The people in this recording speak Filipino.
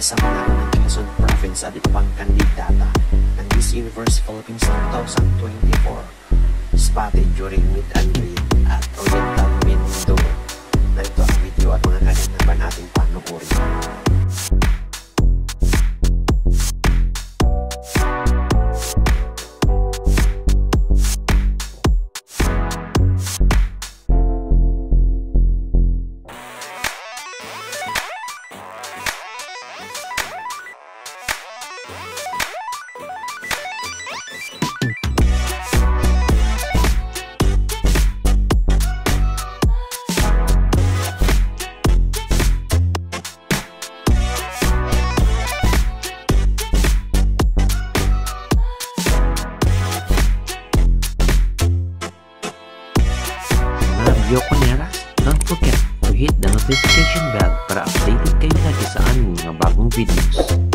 sa manalo ng Quezon Province at iba pang kandidata ng Miss Universe Philippines 2024, spotted during meet and greet at Oriental Mindoro. Narito ang video at mga kaganapan nating panuorin. Yokoneras, don't forget to hit the notification bell para updated kayo lagi sa aming mga bagong videos.